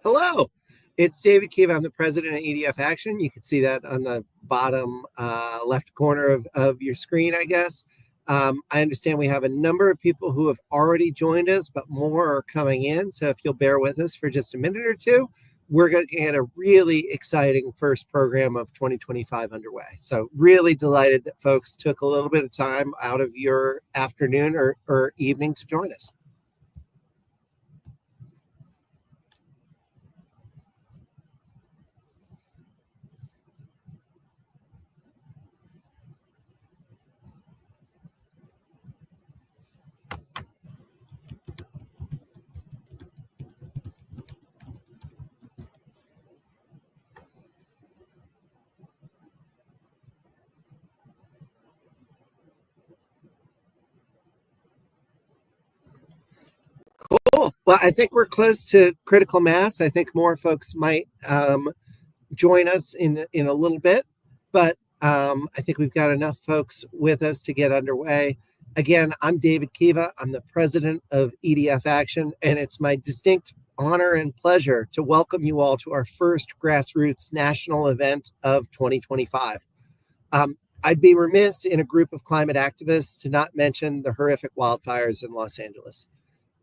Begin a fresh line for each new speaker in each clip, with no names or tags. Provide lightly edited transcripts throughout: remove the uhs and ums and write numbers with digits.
Hello, it's David Kiva. I'm the president of EDF Action. You can see that on the bottom left corner of your screen, I guess. I understand we have a number of people who have already joined us, but more are coming in. So if you'll bear with us for just a minute or two, we're going to get a really exciting first program of 2025 underway. So really delighted that folks took a little bit of time out of your afternoon or evening to join us. Cool. Well, I think we're close to critical mass. I think more folks might join us in a little bit, but I think we've got enough folks with us to get underway. Again, I'm David Kiva. I'm the president of EDF Action, and it's my distinct honor and pleasure to welcome you all to our first grassroots national event of 2025. I'd be remiss in a group of climate activists to not mention the horrific wildfires in Los Angeles.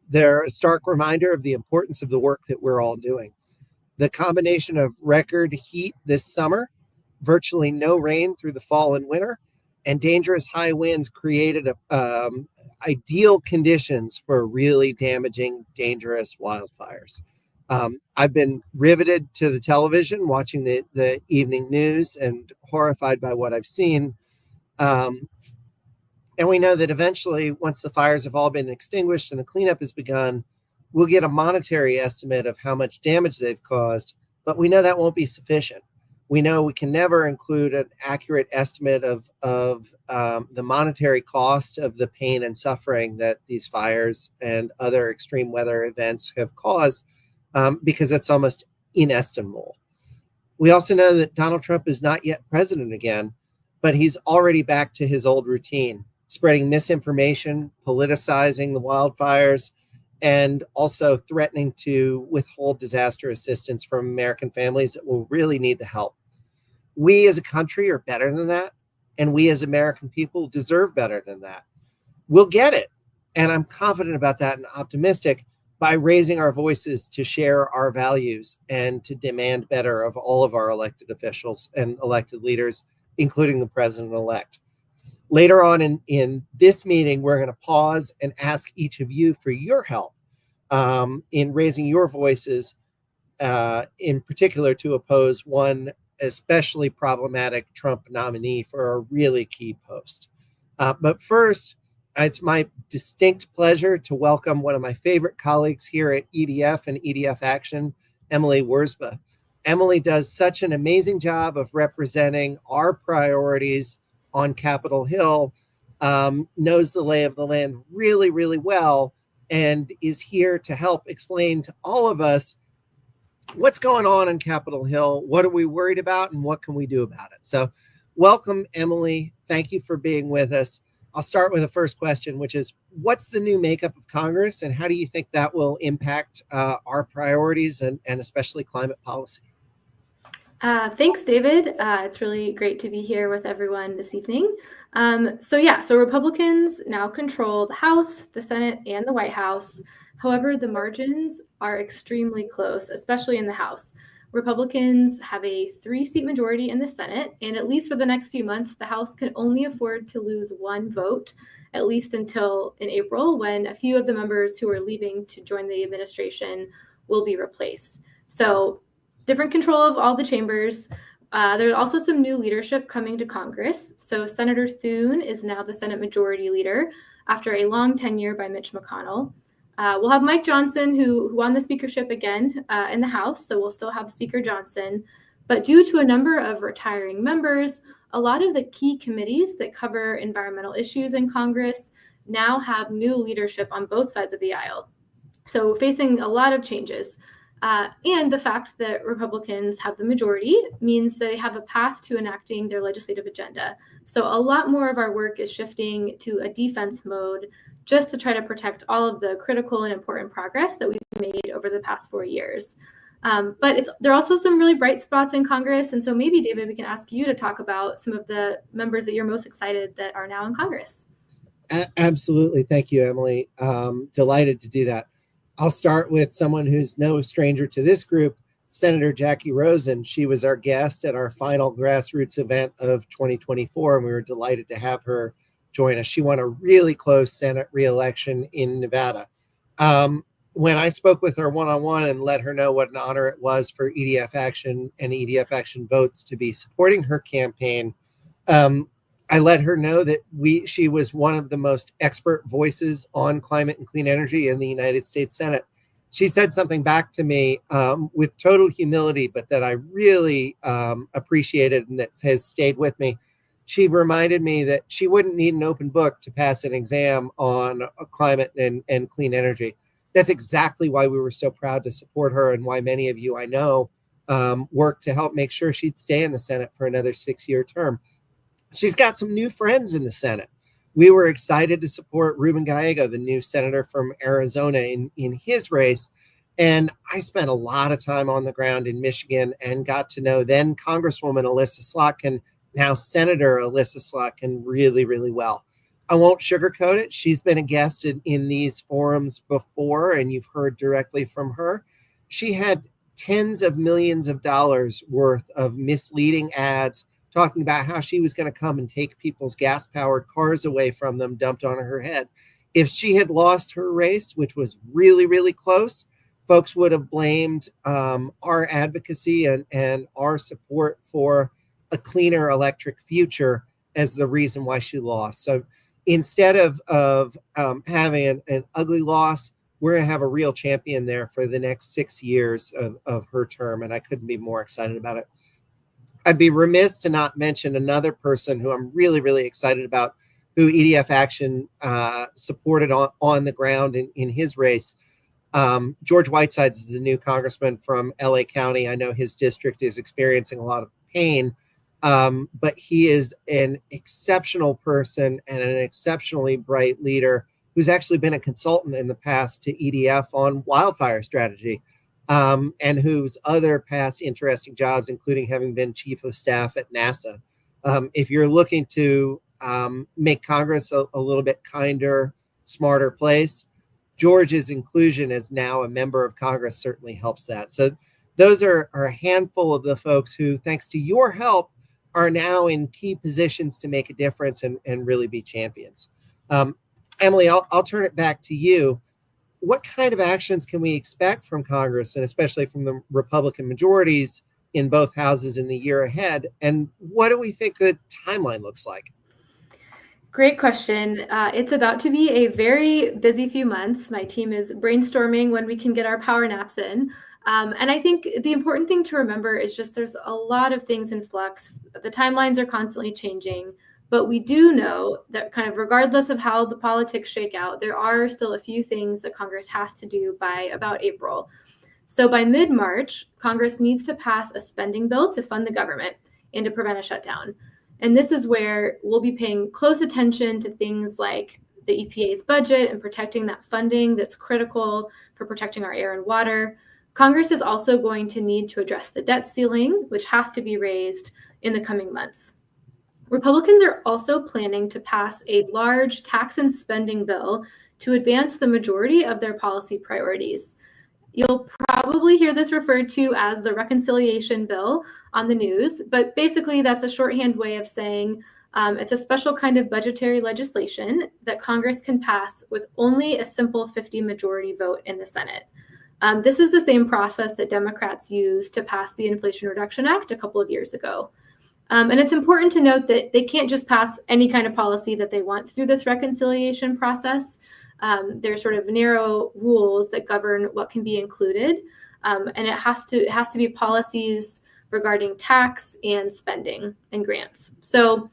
They're a stark reminder of the importance of the work that we're all doing. The combination of record heat this summer, virtually no rain through the fall and winter, and dangerous high winds created ideal conditions for really damaging, dangerous wildfires. I've been riveted to the television, watching the evening news and horrified by what I've seen. And we know that eventually, once the fires have all been extinguished and the cleanup has begun, we'll get a monetary estimate of how much damage they've caused, but we know that won't be sufficient. We know we can never include an accurate estimate of the monetary cost of the pain and suffering that these fires and other extreme weather events have caused, because it's almost inestimable. We also know that Donald Trump is not yet president again, but he's already back to his old routine, spreading misinformation, politicizing the wildfires, and also threatening to withhold disaster assistance from American families that will really need the help. We as a country are better than that, and we as American people deserve better than that. We'll get it, and I'm confident about that and optimistic, by raising our voices to share our values and to demand better of all of our elected officials and elected leaders, including the president-elect. Later on in this meeting, we're going to pause and ask each of you for your help in raising your voices, in particular to oppose one especially problematic Trump nominee for a really key post. But first, it's my distinct pleasure to welcome one of my favorite colleagues here at EDF and EDF Action, Emily Wurzba. Emily does such an amazing job of representing our priorities on Capitol Hill, knows the lay of the land really, really well, and is here to help explain to all of us what's going on Capitol Hill, what are we worried about, and what can we do about it. So welcome, Emily. Thank you for being with us. I'll start with the first question, which is, what's the new makeup of Congress, and how do you think that will impact our priorities and especially climate policy?
Thanks, David. It's really great to be here with everyone this evening. So Republicans now control the House, the Senate, and the White House. However, the margins are extremely close, especially in the House. Republicans have a 3-seat majority in the Senate, and at least for the next few months, the House can only afford to lose 1 vote, at least until in April, when a few of the members who are leaving to join the administration will be replaced. So different control of all the chambers. There's also some new leadership coming to Congress. So Senator Thune is now the Senate Majority Leader after a long tenure by Mitch McConnell. We'll have Mike Johnson, who won the speakership again in the House, so we'll still have Speaker Johnson. But due to a number of retiring members, a lot of the key committees that cover environmental issues in Congress now have new leadership on both sides of the aisle. So facing a lot of changes. And the fact that Republicans have the majority means they have a path to enacting their legislative agenda. So a lot more of our work is shifting to a defense mode just to try to protect all of the critical and important progress that we've made over the past 4 years. But there are also some really bright spots in Congress. And so maybe, David, we can ask you to talk about some of the members that you're most excited that are now in Congress.
Absolutely. Thank you, Emily. Delighted to do that. I'll start with someone who's no stranger to this group, Senator Jackie Rosen. She was our guest at our final grassroots event of 2024, and we were delighted to have her join us. She won a really close Senate reelection in Nevada. When I spoke with her one-on-one and let her know what an honor it was for EDF Action and EDF Action votes to be supporting her campaign, I let her know that she was one of the most expert voices on climate and clean energy in the United States Senate. She said something back to me with total humility, but that I really appreciated and that has stayed with me. She reminded me that she wouldn't need an open book to pass an exam on climate and clean energy. That's exactly why we were so proud to support her, and why many of you I know worked to help make sure she'd stay in the Senate for another 6-year term. She's got some new friends in the Senate. We were excited to support Ruben Gallego, the new senator from Arizona, in his race. And I spent a lot of time on the ground in Michigan and got to know then Congresswoman Alyssa Slotkin, now Senator Alyssa Slotkin, really, really well. I won't sugarcoat it. She's been a guest in these forums before, and you've heard directly from her. She had tens of millions of dollars worth of misleading ads talking about how she was going to come and take people's gas-powered cars away from them, dumped on her head. If she had lost her race, which was really, really close, folks would have blamed our advocacy and our support for a cleaner electric future as the reason why she lost. So instead of having an ugly loss, we're going to have a real champion there for the next 6 years of her term, and I couldn't be more excited about it. I'd be remiss to not mention another person who I'm really, really excited about, who EDF Action supported on the ground in his race. George Whitesides is a new congressman from LA County. I know his district is experiencing a lot of pain, but he is an exceptional person and an exceptionally bright leader who's actually been a consultant in the past to EDF on wildfire strategy. And whose other past interesting jobs, including having been chief of staff at NASA. If you're looking to make Congress a little bit kinder, smarter place, George's inclusion as now a member of Congress certainly helps that. So those are a handful of the folks who, thanks to your help, are now in key positions to make a difference and really be champions. Emily, I'll turn it back to you. What kind of actions can we expect from Congress, and especially from the Republican majorities in both houses in the year ahead? And what do we think the timeline looks like?
Great question. It's about to be a very busy few months. My team is brainstorming when we can get our power naps in. And I think the important thing to remember is just there's a lot of things in flux. The timelines are constantly changing. But we do know that kind of regardless of how the politics shake out, there are still a few things that Congress has to do by about April. So by mid-March, Congress needs to pass a spending bill to fund the government and to prevent a shutdown. And this is where we'll be paying close attention to things like the EPA's budget and protecting that funding that's critical for protecting our air and water. Congress is also going to need to address the debt ceiling, which has to be raised in the coming months. Republicans are also planning to pass a large tax and spending bill to advance the majority of their policy priorities. You'll probably hear this referred to as the reconciliation bill on the news, but basically that's a shorthand way of saying it's a special kind of budgetary legislation that Congress can pass with only a simple 50 majority vote in the Senate. This is the same process that Democrats used to pass the Inflation Reduction Act a couple of years ago. And it's important to note that they can't just pass any kind of policy that they want through this reconciliation process. There's sort of narrow rules that govern what can be included, and it has to be policies regarding tax and spending and grants. So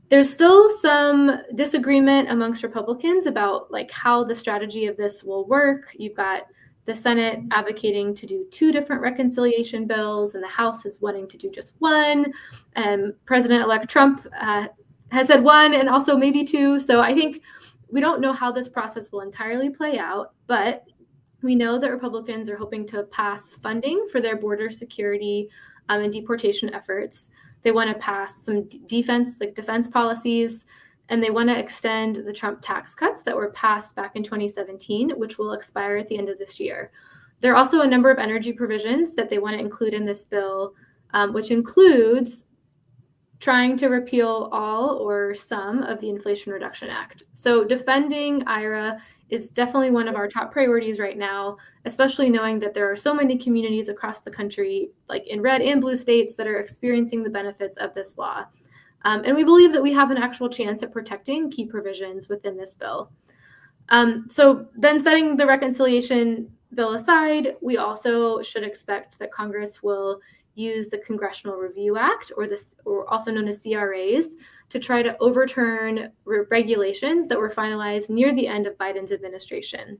there's still some disagreement amongst Republicans about like how the strategy of this will work. You've got the Senate advocating to do 2 different reconciliation bills, and the House is wanting to do just one. And President-elect Trump has said 1 and also maybe 2. So I think we don't know how this process will entirely play out, but We know that Republicans are hoping to pass funding for their border security and deportation efforts. They want to pass some defense policies, and they want to extend the Trump tax cuts that were passed back in 2017, which will expire at the end of this year. There are also a number of energy provisions that they want to include in this bill, which includes trying to repeal all or some of the Inflation Reduction Act. So defending IRA is definitely one of our top priorities right now, especially knowing that there are so many communities across the country, like in red and blue states, that are experiencing the benefits of this law. And we believe that we have an actual chance at protecting key provisions within this bill. So then, setting the reconciliation bill aside, we also should expect that Congress will use the Congressional Review Act, or also known as CRAs, to try to overturn regulations that were finalized near the end of Biden's administration.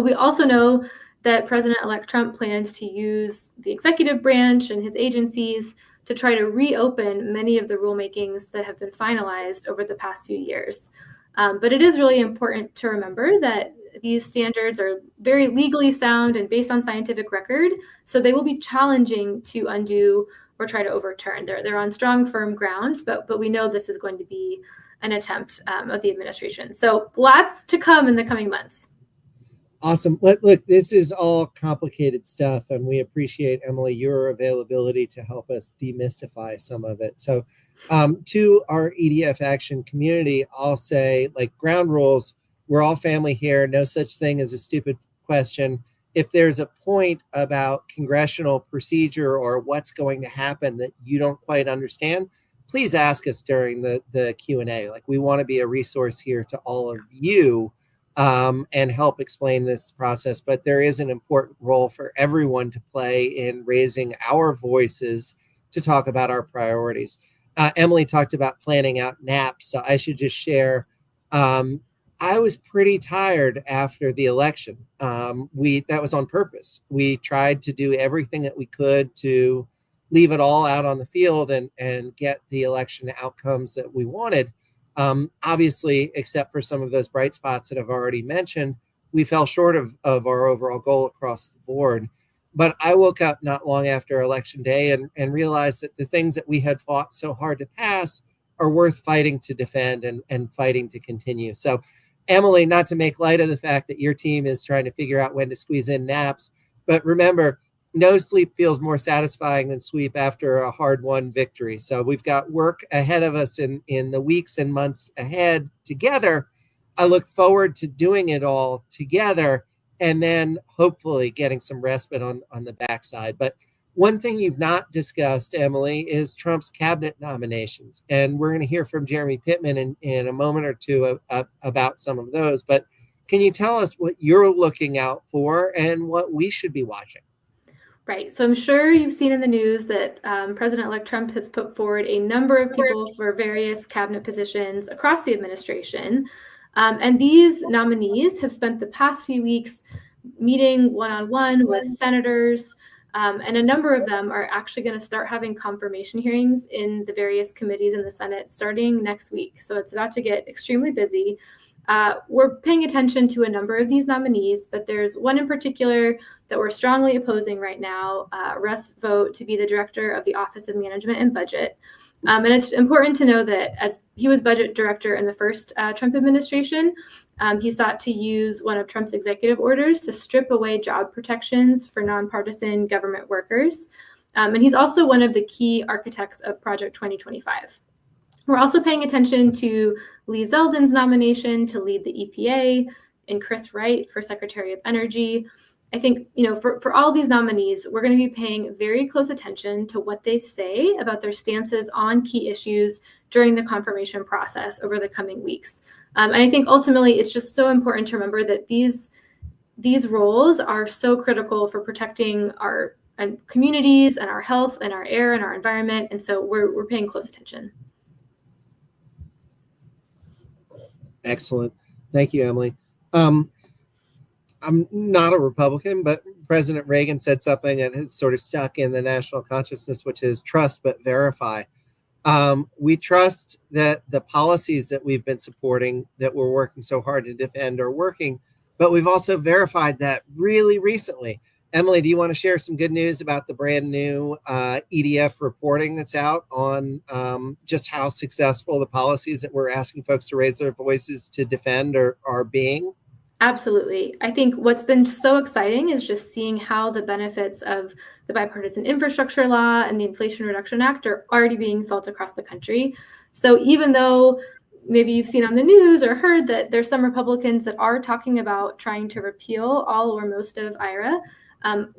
We also know that President-elect Trump plans to use the executive branch and his agencies to try to reopen many of the rulemakings that have been finalized over the past few years. But it is really important to remember that these standards are very legally sound and based on scientific record, so they will be challenging to undo or try to overturn. They're on strong, firm ground, but we know this is going to be an attempt of the administration. So lots to come in the coming months.
Awesome. Look, this is all complicated stuff, and we appreciate, Emily, your availability to help us demystify some of it. So to our EDF Action community, I'll say, like, ground rules, we're all family here. No such thing as a stupid question. If there's a point about congressional procedure or what's going to happen that you don't quite understand, please ask us during the Q&A. Like, we want to be a resource here to all of you and help explain this process. But there is an important role for everyone to play in raising our voices to talk about our priorities. Emily talked about planning out naps, so I should just share. I was pretty tired after the election. That was on purpose. We tried to do everything that we could to leave it all out on the field and get the election outcomes that we wanted. Obviously, except for some of those bright spots that I've already mentioned, we fell short of our overall goal across the board. But I woke up not long after Election Day and realized that the things that we had fought so hard to pass are worth fighting to defend and fighting to continue. So, Emily, not to make light of the fact that your team is trying to figure out when to squeeze in naps, but remember, no sleep feels more satisfying than sleep after a hard-won victory. So we've got work ahead of us in the weeks and months ahead together. I look forward to doing it all together and then hopefully getting some respite on the backside. But one thing you've not discussed, Emily, is Trump's cabinet nominations. And we're going to hear from Jeremy Pittman in a moment or two about some of those. But can you tell us what you're looking out for and what we should be watching?
Right. So I'm sure you've seen in the news that President-elect Trump has put forward a number of people for various cabinet positions across the administration. And these nominees have spent the past few weeks meeting one-on-one with senators, and a number of them are actually going to start having confirmation hearings in the various committees in the Senate starting next week. So it's about to get extremely busy. We're paying attention to a number of these nominees, but there's one in particular that we're strongly opposing right now, Russ Vought, to be the director of the Office of Management and Budget. And it's important to know that as he was budget director in the first Trump administration, he sought to use one of Trump's executive orders to strip away job protections for nonpartisan government workers. And he's also one of the key architects of Project 2025. We're also paying attention to Lee Zeldin's nomination to lead the EPA and Chris Wright for Secretary of Energy. I think, for all these nominees, we're going to be paying very close attention to what they say about their stances on key issues during the confirmation process over the coming weeks. And I think ultimately it's just so important to remember that these roles are so critical for protecting our communities and our health and our air and our environment. And so we're paying close attention.
Excellent. Thank you, Emily. I'm not a Republican, but President Reagan said something that has sort of stuck in the national consciousness, which is trust but verify. We trust that the policies that we've been supporting, that we're working so hard to defend, are working, but we've also verified that really recently. Emily, do you want to share some good news about the brand new EDF reporting that's out on just how successful the policies that we're asking folks to raise their voices to defend are being?
Absolutely. I think what's been so exciting is just seeing how the benefits of the Bipartisan Infrastructure Law and the Inflation Reduction Act are already being felt across the country. So even though maybe you've seen on the news or heard that there's some Republicans that are talking about trying to repeal all or most of IRA,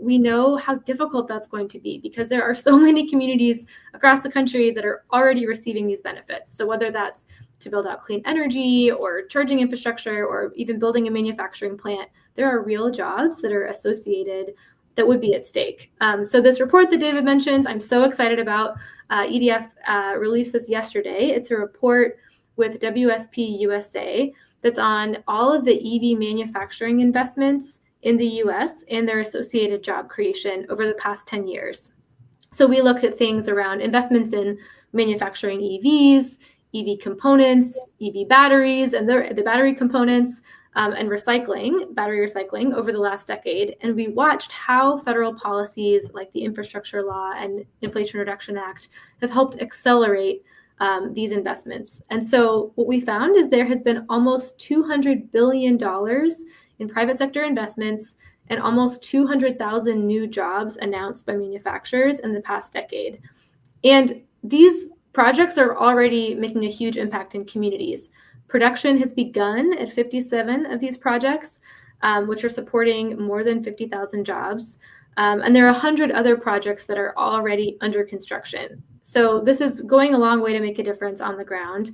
we know how difficult that's going to be because there are so many communities across the country that are already receiving these benefits. So whether that's to build out clean energy or charging infrastructure or even building a manufacturing plant, there are real jobs that are associated that would be at stake. So this report that David mentions, I'm so excited about. EDF released this yesterday. It's a report with WSP USA that's on all of the EV manufacturing investments in the US and their associated job creation over the past 10 years. So we looked at things around investments in manufacturing EVs, EV components, EV batteries, and the battery components, and battery recycling over the last decade. And we watched how federal policies like the Infrastructure Law and Inflation Reduction Act have helped accelerate these investments. And so what we found is there has been almost $200 billion in private sector investments and almost 200,000 new jobs announced by manufacturers in the past decade. And these projects are already making a huge impact in communities. Production has begun at 57 of these projects, which are supporting more than 50,000 jobs. And there are 100 other projects that are already under construction. So this is going a long way to make a difference on the ground.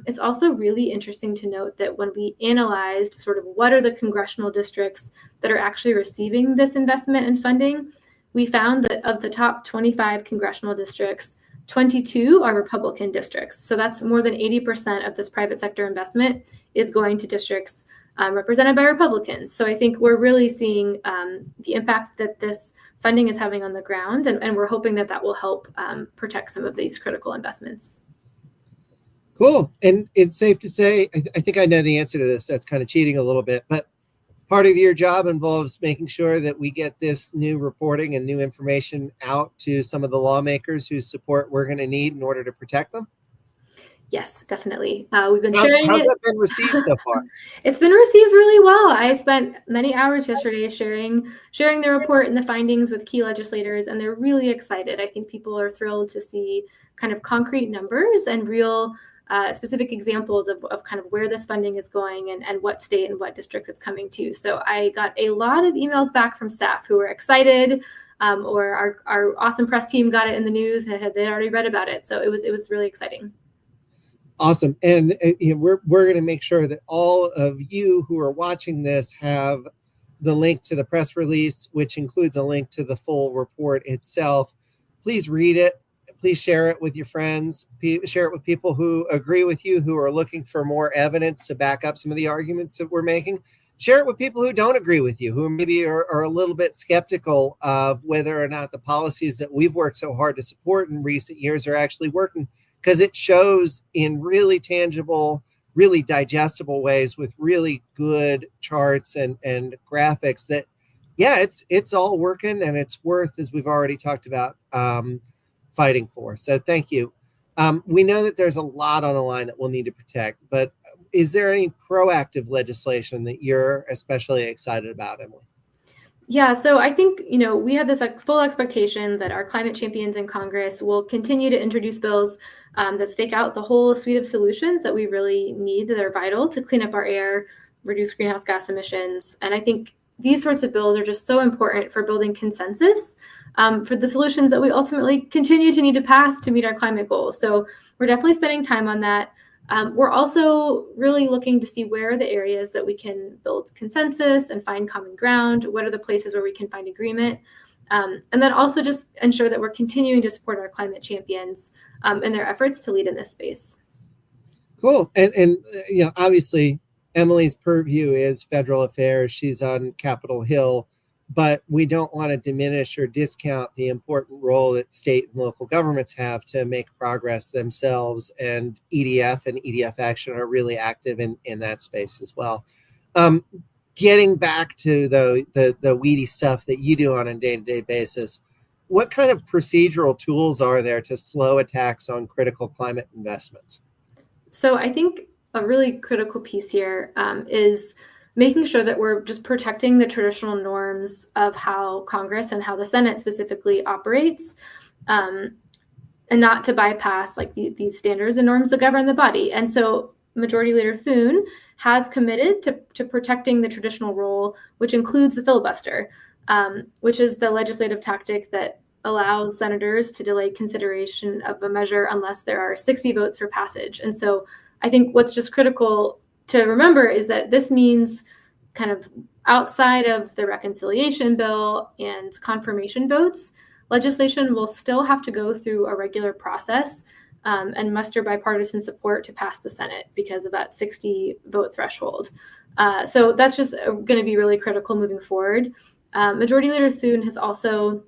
It's also really interesting to note that when we analyzed sort of what are the congressional districts that are actually receiving this investment and funding, we found that of the top 25 congressional districts, 22 are Republican districts. So that's more than 80% of this private sector investment is going to districts represented by Republicans. So I think we're really seeing the impact that this funding is having on the ground, and we're hoping that that will help protect some of these critical investments.
Cool. And it's safe to say, I think I know the answer to this. That's kind of cheating a little bit, but part of your job involves making sure that we get this new reporting and new information out to some of the lawmakers whose support we're going to need in order to protect them.
Yes, definitely. We've been sharing
How's
it.
that been received so far?
It's been received really well. I spent many hours yesterday sharing the report and the findings with key legislators, and they're really excited. I think people are thrilled to see kind of concrete numbers and real specific examples of kind of where this funding is going and what state and what district it's coming to. So I got a lot of emails back from staff who were excited, or our awesome press team got it in the news and they'd already read about it. So it was really exciting.
Awesome. And we're going to make sure that all of you who are watching this have the link to the press release, which includes a link to the full report itself. Please read it. Please share it with your friends. Share it with people who agree with you, who are looking for more evidence to back up some of the arguments that we're making. Share it with people who don't agree with you, who maybe are a little bit skeptical of whether or not the policies that we've worked so hard to support in recent years are actually working, because it shows in really tangible, really digestible ways with really good charts and graphics that, yeah, it's all working and it's worth, as we've already talked about, fighting for. So thank you. We know that there's a lot on the line that we'll need to protect, but is there any proactive legislation that you're especially excited about, Emily?
Yeah, so I think, we have this full expectation that our climate champions in Congress will continue to introduce bills that stake out the whole suite of solutions that we really need, that are vital to clean up our air, reduce greenhouse gas emissions. And I think these sorts of bills are just so important for building consensus for the solutions that we ultimately continue to need to pass to meet our climate goals. So we're definitely spending time on that. We're also really looking to see where are the areas that we can build consensus and find common ground. What are the places where we can find agreement? And then also just ensure that we're continuing to support our climate champions in their efforts to lead in this space.
Cool. And obviously, Emily's purview is federal affairs. She's on Capitol Hill, but we don't want to diminish or discount the important role that state and local governments have to make progress themselves. And EDF and EDF Action are really active in that space as well. getting back to the weedy stuff that you do on a day-to-day basis, what kind of procedural tools are there to slow attacks on critical climate investments?
So I think a really critical piece here is making sure that we're just protecting the traditional norms of how Congress and how the Senate specifically operates, and not to bypass like these standards and norms that govern the body. And so Majority Leader Thune has committed to protecting the traditional role, which includes the filibuster, which is the legislative tactic that allows senators to delay consideration of a measure unless there are 60 votes for passage. And so I think what's just critical to remember is that this means kind of outside of the reconciliation bill and confirmation votes, legislation will still have to go through a regular process and muster bipartisan support to pass the Senate because of that 60 vote threshold. So that's just going to be really critical moving forward. Majority Leader Thune has also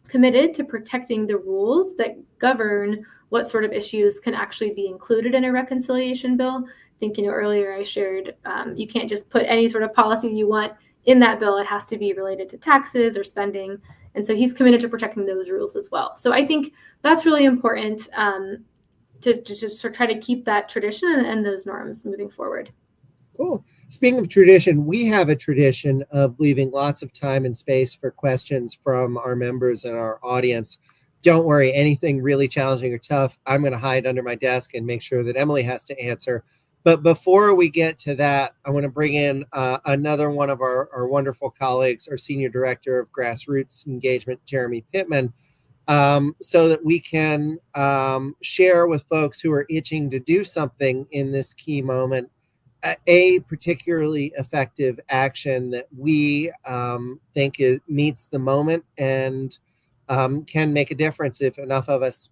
committed to protecting the rules that govern what sort of issues can actually be included in a reconciliation bill. I think, earlier I shared you can't just put any sort of policy you want in that bill. It has to be related to taxes or spending. And so he's committed to protecting those rules as well. So I think that's really important to just try to keep that tradition and those norms moving forward.
Cool. Speaking of tradition, we have a tradition of leaving lots of time and space for questions from our members and our audience. Don't worry, anything really challenging or tough, I'm going to hide under my desk and make sure that Emily has to answer. But before we get to that, I want to bring in another one of our wonderful colleagues, our Senior Director of Grassroots Engagement, Jeremy Pittman, so that we can share with folks who are itching to do something in this key moment a particularly effective action that we think meets the moment and can make a difference if enough of us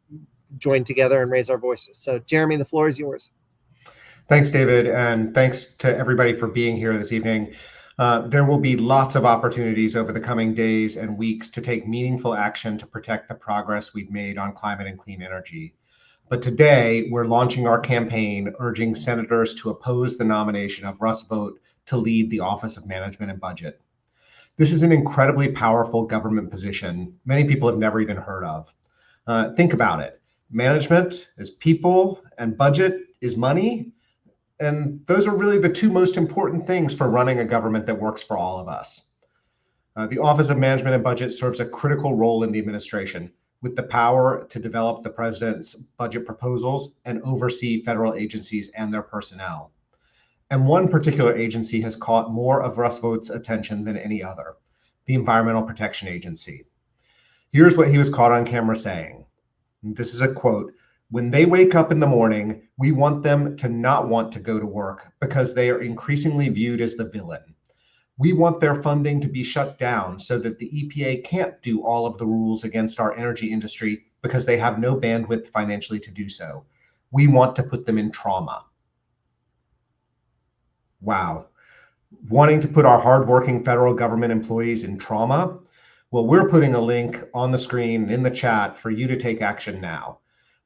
join together and raise our voices. So, Jeremy, the floor is yours.
Thanks, David, and thanks to everybody for being here this evening. There will be lots of opportunities over the coming days and weeks to take meaningful action to protect the progress we've made on climate and clean energy. But today, we're launching our campaign urging senators to oppose the nomination of Russ Vought to lead the Office of Management and Budget. This is an incredibly powerful government position many people have never even heard of. Think about it. Management is people and budget is money. And those are really the two most important things for running a government that works for all of us. The Office of Management and Budget serves a critical role in the administration, with the power to develop the president's budget proposals and oversee federal agencies and their personnel. And one particular agency has caught more of Russ Vought's attention than any other, the Environmental Protection Agency. Here's what he was caught on camera saying. This is a quote. "When they wake up in the morning, we want them to not want to go to work because they are increasingly viewed as the villain. We want their funding to be shut down so that the EPA can't do all of the rules against our energy industry because they have no bandwidth financially to do so. We want to put them in trauma." Wow. Wanting to put our hardworking federal government employees in trauma? Well, we're putting a link on the screen in the chat for you to take action now.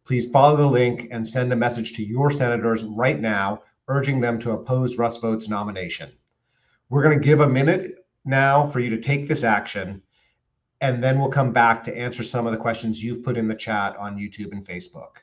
Please follow the link and send a message to your senators right now, urging them to oppose Russ Vought's nomination. We're going to give a minute now for you to take this action, and then we'll come back to answer some of the questions you've put in the chat on YouTube and Facebook.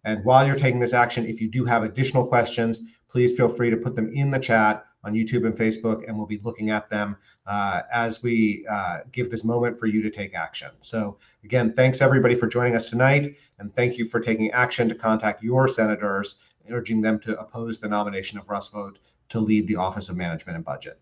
And while you're taking this action, if you do have additional questions, please feel free to put them in the chat on YouTube and Facebook, and we'll be looking at them as we give this moment for you to take action. So again, thanks everybody for joining us tonight, and thank you for taking action to contact your senators, urging them to oppose the nomination of Russ Vought to lead the Office of Management and Budget.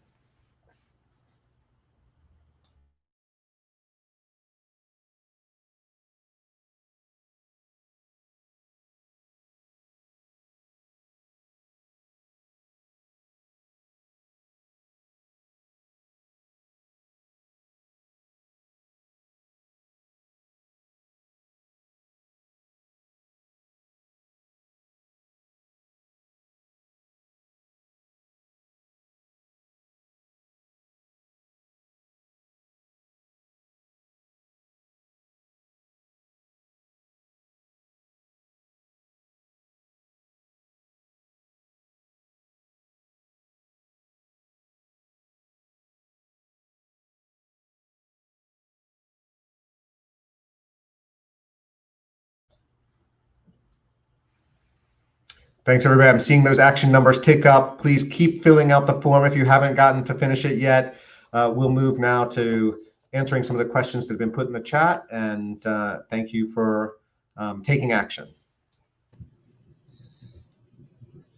Thanks, everybody. I'm seeing those action numbers tick up. Please keep filling out the form if you haven't gotten to finish it yet. We'll move now to answering some of the questions that have been put in the chat, and thank you for taking action.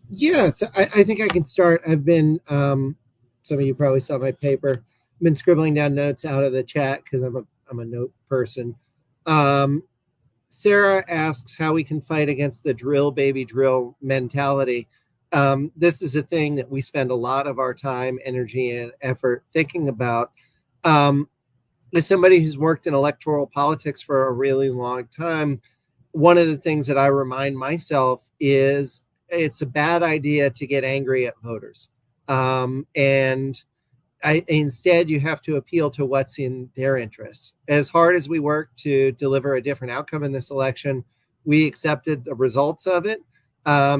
Yes, I think I can start. I've been, some of you probably saw my paper. I've been scribbling down notes out of the chat because I'm a note person. Sarah asks how we can fight against the drill, baby, drill mentality. This is a thing that we spend a lot of our time, energy, and effort thinking about. As somebody who's worked in electoral politics for a really long time, one of the things that I remind myself is it's a bad idea to get angry at voters. Instead, you have to appeal to what's in their interests. As hard as we work to deliver a different outcome in this election, we accepted the results of it,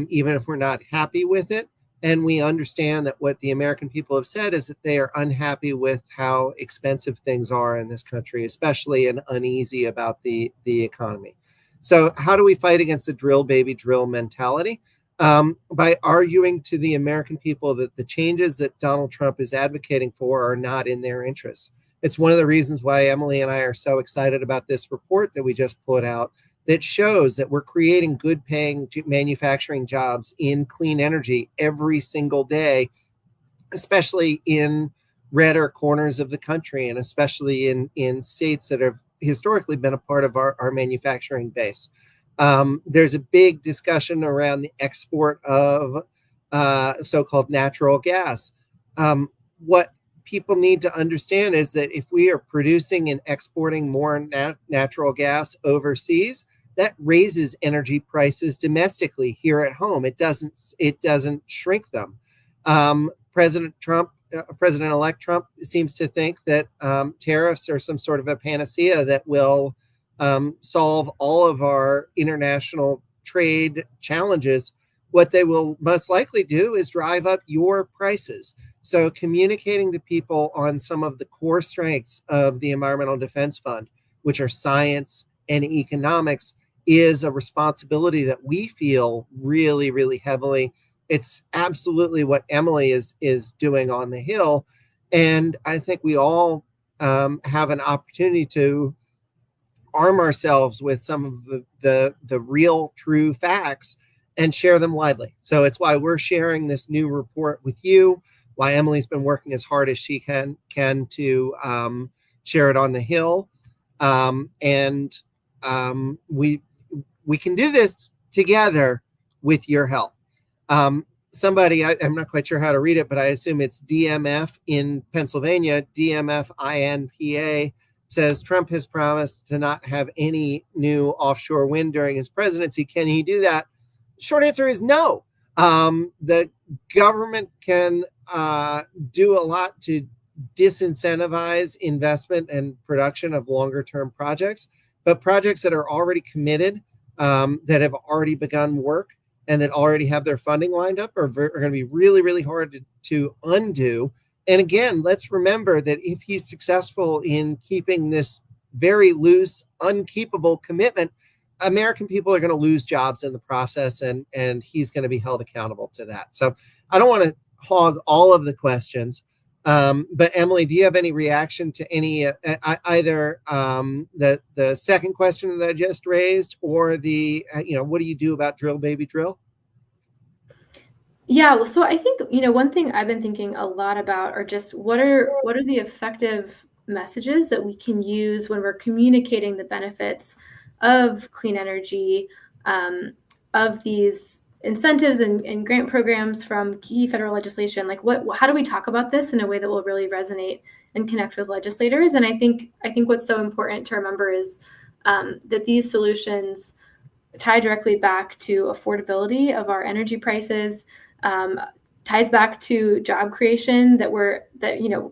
even if we're not happy with it. And we understand that what the American people have said is that they are unhappy with how expensive things are in this country, especially, and uneasy about the economy. So how do we fight against the drill, baby, drill mentality? By arguing to the American people that the changes that Donald Trump is advocating for are not in their interests. It's one of the reasons why Emily and I are so excited about this report that we just put out that shows that we're creating good paying manufacturing jobs in clean energy every single day, especially in redder corners of the country, and especially in states that have historically been a part of our manufacturing base. There's a big discussion around the export of so-called natural gas. What people need to understand is that if we are producing and exporting more natural gas overseas, that raises energy prices domestically here at home. It doesn't shrink them. President-elect Trump seems to think that tariffs are some sort of a panacea that will solve all of our international trade challenges. What they will most likely do is drive up your prices. So communicating to people on some of the core strengths of the Environmental Defense Fund, which are science and economics, is a responsibility that we feel really, really heavily. It's absolutely what Emily is doing on the Hill. And I think we all have an opportunity to arm ourselves with some of the real true facts and share them widely. So it's why we're sharing this new report with you, why Emily's been working as hard as she can to share it on the Hill. We can do this together with your help. Somebody, I'm not quite sure how to read it, but I assume it's DMF in Pennsylvania, DMFINPA, says Trump has promised to not have any new offshore wind during his presidency. Can he do that? Short answer is no. The government can do a lot to disincentivize investment and production of longer term projects, but projects that are already committed, that have already begun work and that already have their funding lined up are going to be really, really hard to undo. And again, let's remember that if he's successful in keeping this very loose, unkeepable commitment, American people are going to lose jobs in the process, and he's going to be held accountable to that. So I don't want to hog all of the questions, but Emily, do you have any reaction to any either the second question that I just raised, or the what do you do about drill, baby, drill?
Yeah, well, so I think, one thing I've been thinking a lot about are just what are the effective messages that we can use when we're communicating the benefits of clean energy, of these incentives and grant programs from key federal legislation. Like how do we talk about this in a way that will really resonate and connect with legislators? And I think what's so important to remember is that these solutions tie directly back to affordability of our energy prices, ties back to job creation, that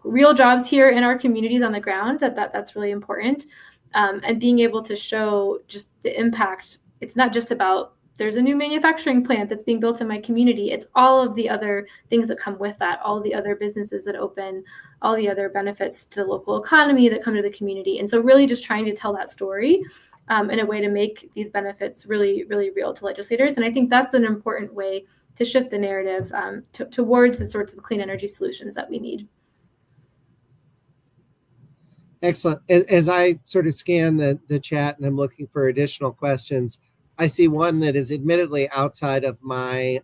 real jobs here in our communities on the ground, that's really important. And being able to show just the impact. It's not just about there's a new manufacturing plant that's being built in my community. It's all of the other things that come with that, all the other businesses that open, all the other benefits to the local economy that come to the community. And so really just trying to tell that story in a way to make these benefits really, really real to legislators. And I think that's an important way to shift the narrative towards the sorts of clean energy solutions that we need.
Excellent. As I sort of scan the chat and I'm looking for additional questions, I see one that is admittedly outside of my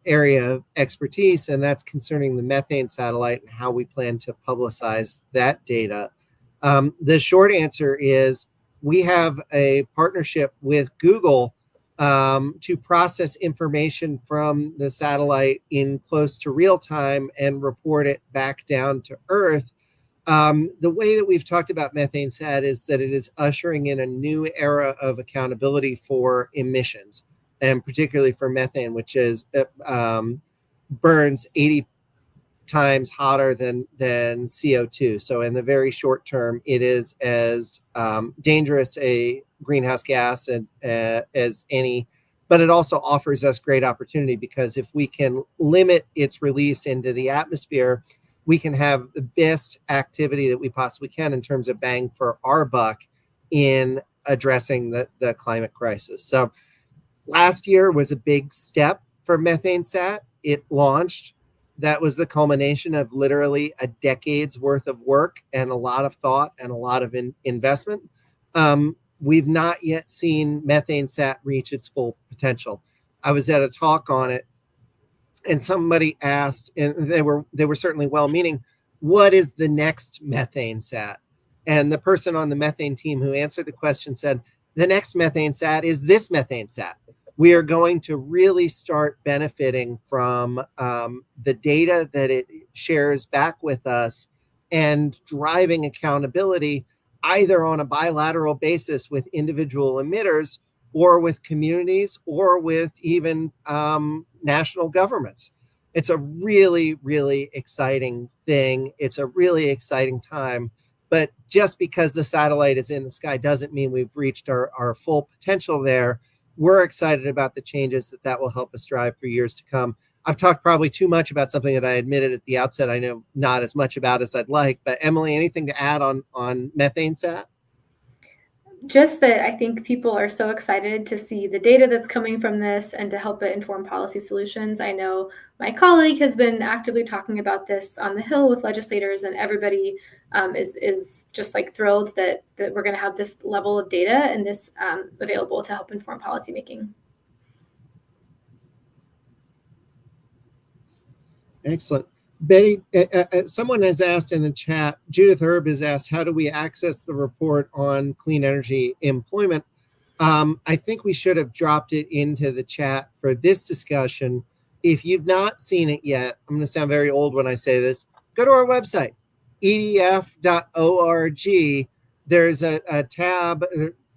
area of expertise, and that's concerning the methane satellite and how we plan to publicize that data. The short answer is we have a partnership with Google to process information from the satellite in close to real time and report it back down to Earth. The way that we've talked about methane sat is that it is ushering in a new era of accountability for emissions, and particularly for methane, which is burns 80 times hotter than CO2. So in the very short term, it is as dangerous a greenhouse gas as any, but it also offers us great opportunity, because if we can limit its release into the atmosphere, we can have the best activity that we possibly can in terms of bang for our buck in addressing the climate crisis. So last year was a big step for methane sat. It launched. That was the culmination of literally a decade's worth of work and a lot of thought and a lot of investment. We've not yet seen methane sat reach its full potential. I was at a talk on it, and somebody asked, and they were certainly well-meaning, what is the next methane sat? And the person on the methane team who answered the question said, the next methane sat is this methane sat. We are going to really start benefiting from the data that it shares back with us and driving accountability either on a bilateral basis with individual emitters or with communities or with even national governments. It's a really, really exciting thing. It's a really exciting time. But just because the satellite is in the sky doesn't mean we've reached our full potential there. We're excited about the changes that will help us drive for years to come. I've talked probably too much about something that I admitted at the outset I know not as much about as I'd like. But Emily, anything to add on methane sat?
Just that I think people are so excited to see the data that's coming from this and to help it inform policy solutions. I know my colleague has been actively talking about this on the Hill with legislators, and everybody is just like thrilled that we're going to have this level of data and this available to help inform policymaking.
Excellent. Betty, someone has asked in the chat, Judith Herb has asked, how do we access the report on clean energy employment? I think we should have dropped it into the chat for this discussion. If you've not seen it yet, I'm going to sound very old when I say this, go to our website, edf.org. There's a tab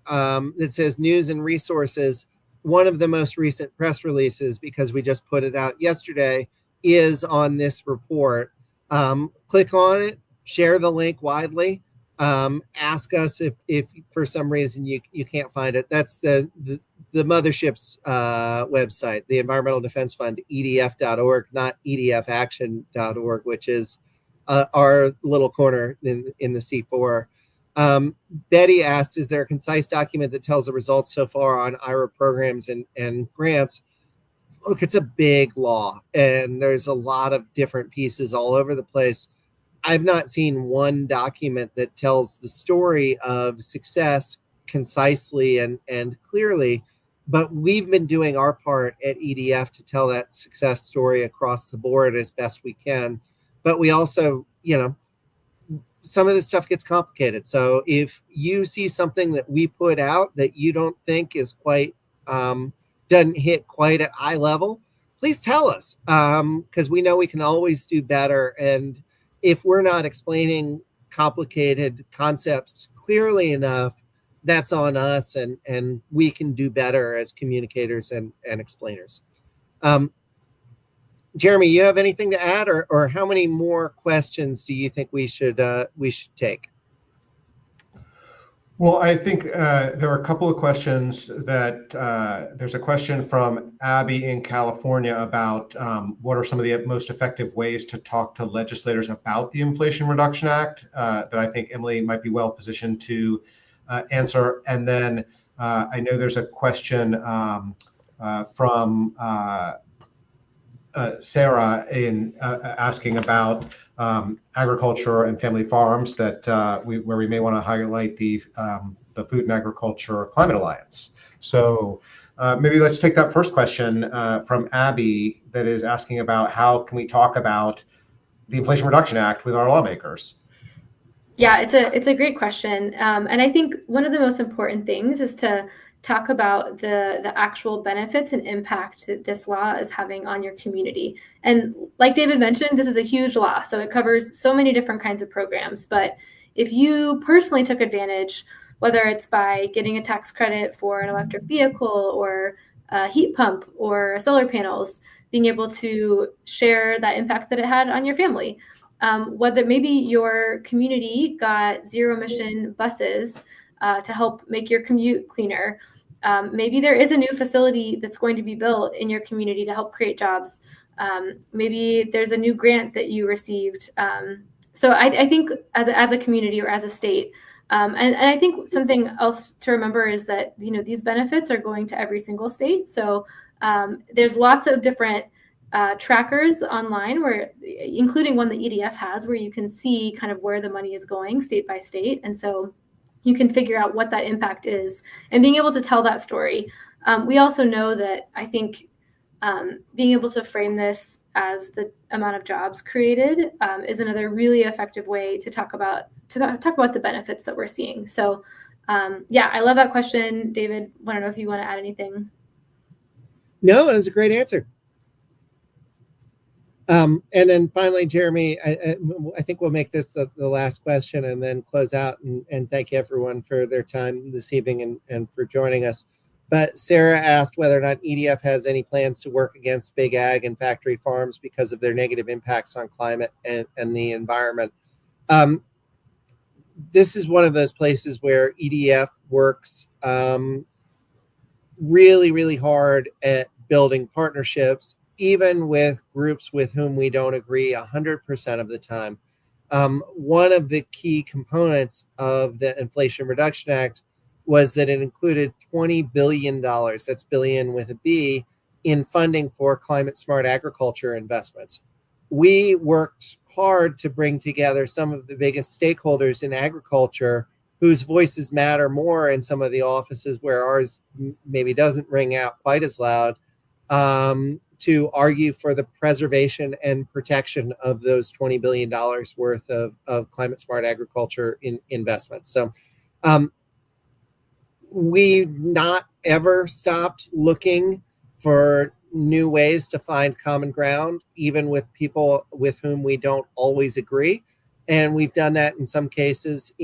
that says news and resources. One of the most recent press releases, because we just put it out yesterday, is on this report. Click on it, share the link widely, ask us if for some reason you can't find it. That's the mothership's website, the Environmental Defense Fund, edf.org, not edfaction.org, which is our little corner in the C4. Betty asks, is there a concise document that tells the results so far on IRA programs and grants? Look, it's a big law, and there's a lot of different pieces all over the place. I've not seen one document that tells the story of success concisely and clearly, but we've been doing our part at EDF to tell that success story across the board as best we can. But we also, some of this stuff gets complicated. So if you see something that we put out that you don't think is quite doesn't hit quite at eye level, please tell us, because we know we can always do better. And if we're not explaining complicated concepts clearly enough, that's on us, and we can do better as communicators and explainers. Jeremy, you have anything to add, or how many more questions do you think we should take?
Well, I think there are a couple of questions that there's a question from Abby in California about what are some of the most effective ways to talk to legislators about the Inflation Reduction Act that I think Emily might be well positioned to answer. And then I know there's a question from Sarah in asking about agriculture and family farms where we may want to highlight the Food and Agriculture Climate Alliance. So maybe let's take that first question from Abby that is asking about how can we talk about the Inflation Reduction Act with our lawmakers?
Yeah, it's a great question. And I think one of the most important things is to talk about the actual benefits and impact that this law is having on your community. And like David mentioned, this is a huge law, so it covers so many different kinds of programs. But if you personally took advantage, whether it's by getting a tax credit for an electric vehicle or a heat pump or solar panels, being able to share that impact that it had on your family. Whether maybe your community got zero emission buses to help make your commute cleaner. Maybe there is a new facility that's going to be built in your community to help create jobs. Maybe there's a new grant that you received. So I think as a community or as a state, and I think something else to remember is that these benefits are going to every single state. So there's lots of different trackers online, including one that EDF has, where you can see kind of where the money is going state by state. And so you can figure out what that impact is and being able to tell that story. We also know that I think being able to frame this as the amount of jobs created is another really effective way to talk about the benefits that we're seeing. So yeah, I love that question, David. I don't know if you want to add anything.
No, that was a great answer. And then finally, Jeremy, I think we'll make this the last question and then close out and thank everyone for their time this evening and for joining us. But Sarah asked whether or not EDF has any plans to work against big ag and factory farms because of their negative impacts on climate and the environment. This is one of those places where EDF works really, really hard at building partnerships, even with groups with whom we don't agree 100% of the time. One of the key components of the Inflation Reduction Act was that it included $20 billion, that's billion with a B, in funding for climate smart agriculture investments. We worked hard to bring together some of the biggest stakeholders in agriculture whose voices matter more in some of the offices where ours maybe doesn't ring out quite as loud, to argue for the preservation and protection of those $20 billion worth of climate smart agriculture investments. So we not ever stopped looking for new ways to find common ground, even with people with whom we don't always agree. And we've done that in some cases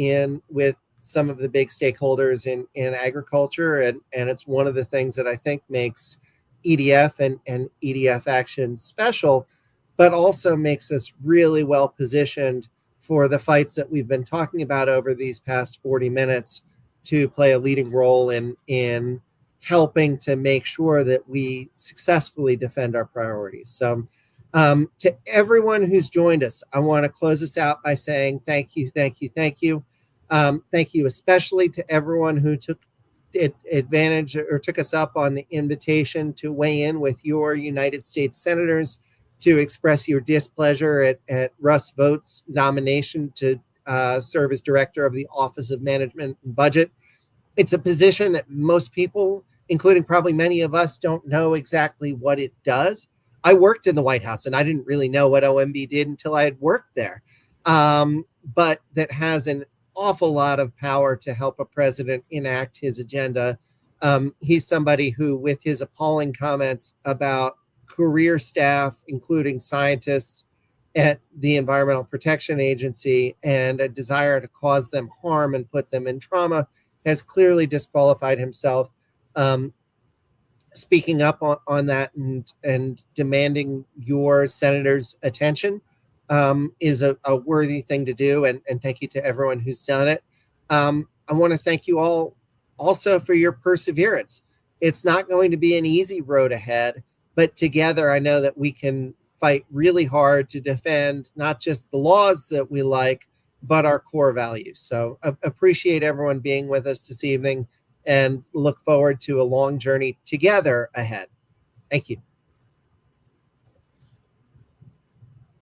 with some of the big stakeholders in agriculture. And it's one of the things that I think makes EDF and EDF Action special, but also makes us really well positioned for the fights that we've been talking about over these past 40 minutes to play a leading role in helping to make sure that we successfully defend our priorities. So to everyone who's joined us, I want to close this out by saying thank you, thank you, thank you. Thank you especially to everyone who took advantage or took us up on the invitation to weigh in with your United States senators to express your displeasure at Russ Vogt's nomination to serve as director of the Office of Management and Budget. It's a position that most people, including probably many of us, don't know exactly what it does. I worked in the White House and I didn't really know what OMB did until I had worked there. But that has an awful lot of power to help a president enact his agenda. He's somebody who, with his appalling comments about career staff, including scientists at the Environmental Protection Agency, and a desire to cause them harm and put them in trauma, has clearly disqualified himself. Speaking up on that and demanding your senator's attention is a worthy thing to do. And thank you to everyone who's done it. I want to thank you all also for your perseverance. It's not going to be an easy road ahead, but together I know that we can fight really hard to defend not just the laws that we like, but our core values. So appreciate everyone being with us this evening and look forward to a long journey together ahead. Thank you.